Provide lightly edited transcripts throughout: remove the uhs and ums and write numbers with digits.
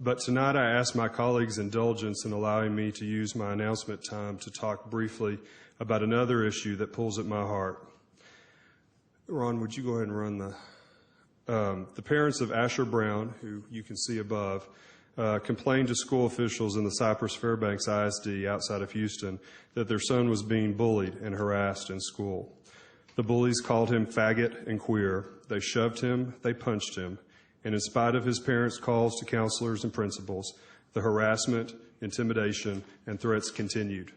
But tonight I ask my colleagues' indulgence in allowing me to use my announcement time to talk briefly about another issue that pulls at my heart. Ron, would you go ahead and run the parents of Asher Brown, who you can see above, complained to school officials in the Cypress Fairbanks ISD outside of Houston that their son was being bullied and harassed in school. The bullies called him faggot and queer. They shoved him, they punched him, and in spite of his parents' calls to counselors and principals, the harassment, intimidation, and threats continued.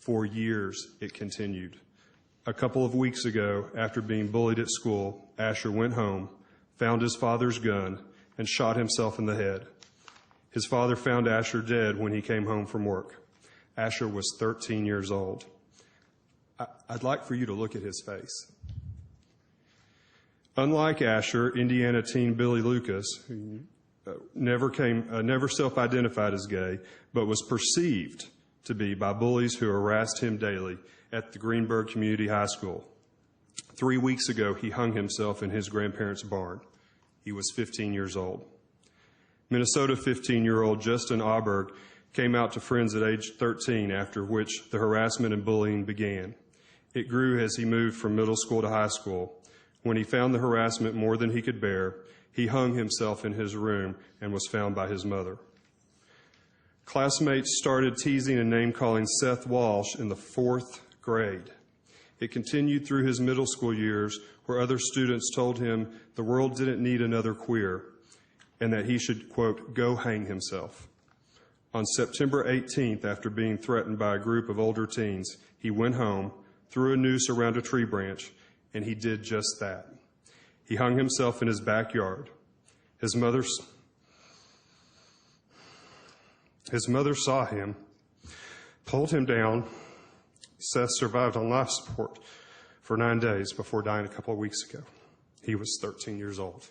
For years, it continued. A couple of weeks ago, after being bullied at school, Asher went home, found his father's gun, and shot himself in the head. His father found Asher dead when he came home from work. Asher was 13 years old. I'd like for you to look at his face. Unlike Asher, Indiana teen Billy Lucas, who never self-identified as gay, but was perceived to be by bullies who harassed him daily at the Greenberg Community High School. 3 weeks ago, he hung himself in his grandparents' barn. He was 15 years old. Minnesota 15-year-old Justin Auberg came out to friends at age 13, after which the harassment and bullying began. It grew as he moved from middle school to high school. When he found the harassment more than he could bear, he hung himself in his room and was found by his mother. Classmates started teasing and name-calling Seth Walsh in the 4th grade. It continued through his middle school years, where other students told him the world didn't need another queer and that he should, quote, go hang himself. On September 18th, after being threatened by a group of older teens, he went home, threw a noose around a tree branch, and he did just that. He hung himself in his backyard. His mother saw him, pulled him down. Seth survived on life support for 9 days before dying a couple of weeks ago. He was 13 years old.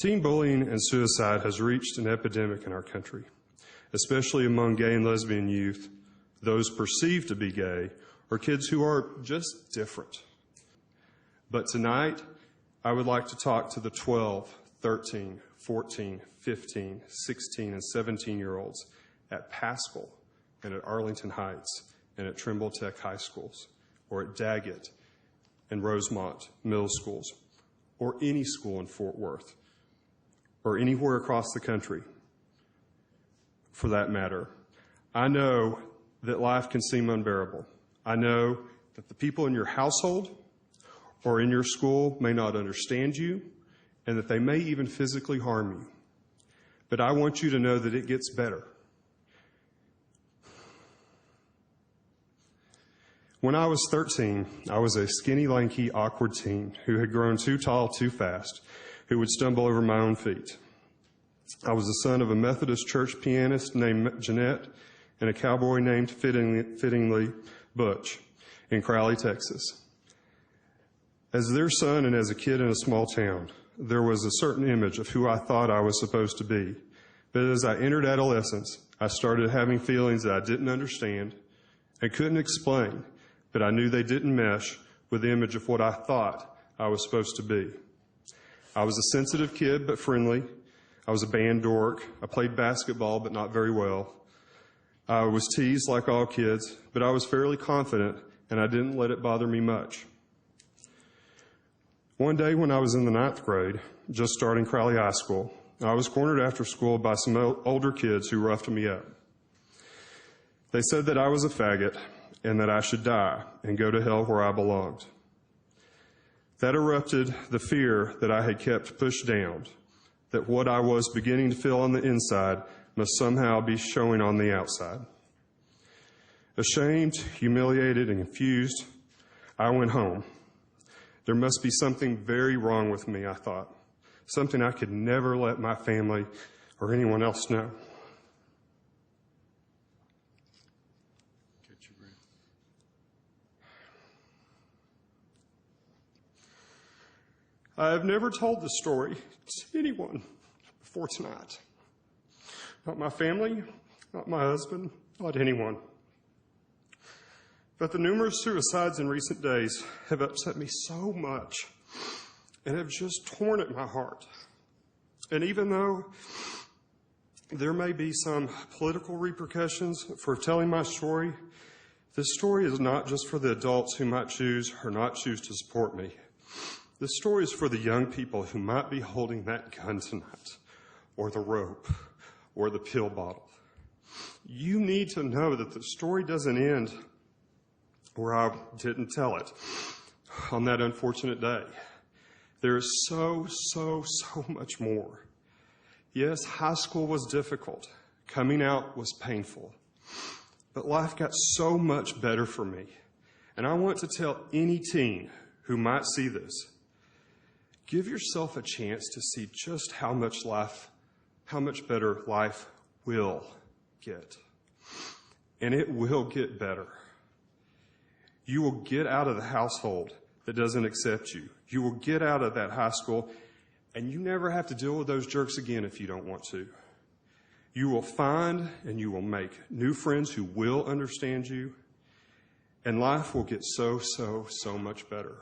Teen bullying and suicide has reached an epidemic in our country, especially among gay and lesbian youth, those perceived to be gay, or kids who are just different. But tonight, I would like to talk to the 12, 13, 14, 15, 16, and 17-year-olds at Paschal and at Arlington Heights and at Trimble Tech High Schools, or at Daggett and Rosemont Middle Schools, or any school in Fort Worth, or anywhere across the country, for that matter. I know that life can seem unbearable. I know that the people in your household or in your school may not understand you, and that they may even physically harm you. But I want you to know that it gets better. When I was 13, I was a skinny, lanky, awkward teen who had grown too tall too fast, who would stumble over my own feet. I was the son of a Methodist church pianist named Jeanette and a cowboy named fittingly Butch in Crowley, Texas. As their son and as a kid in a small town, there was a certain image of who I thought I was supposed to be. But as I entered adolescence, I started having feelings that I didn't understand and couldn't explain, but I knew they didn't mesh with the image of what I thought I was supposed to be. I was a sensitive kid, but friendly. I was a band dork. I played basketball, but not very well. I was teased like all kids, but I was fairly confident, and I didn't let it bother me much. One day when I was in the 9th grade, just starting Crowley High School, I was cornered after school by some older kids who roughed me up. They said that I was a faggot and that I should die and go to hell where I belonged. That erupted the fear that I had kept pushed down, that what I was beginning to feel on the inside must somehow be showing on the outside. Ashamed, humiliated, and confused, I went home. There must be something very wrong with me, I thought, something I could never let my family or anyone else know. Catch your breath. I have never told this story to anyone before tonight. Not my family, not my husband, not anyone. But the numerous suicides in recent days have upset me so much and have just torn at my heart. And even though there may be some political repercussions for telling my story. This story is not just for the adults who might choose or not choose to support me. This story is for the young people who might be holding that gun tonight, or the rope, or the pill bottle. You need to know that the story doesn't end where I didn't tell it on that unfortunate day. There is so much more. Yes, high school was difficult. Coming out was painful. But life got so much better for me. And I want to tell any teen who might see this, give yourself a chance to see just how much better life will get. And it will get better. You will get out of the household that doesn't accept you. You will get out of that high school, and you never have to deal with those jerks again if you don't want to. You will find and you will make new friends who will understand you, and life will get so much better.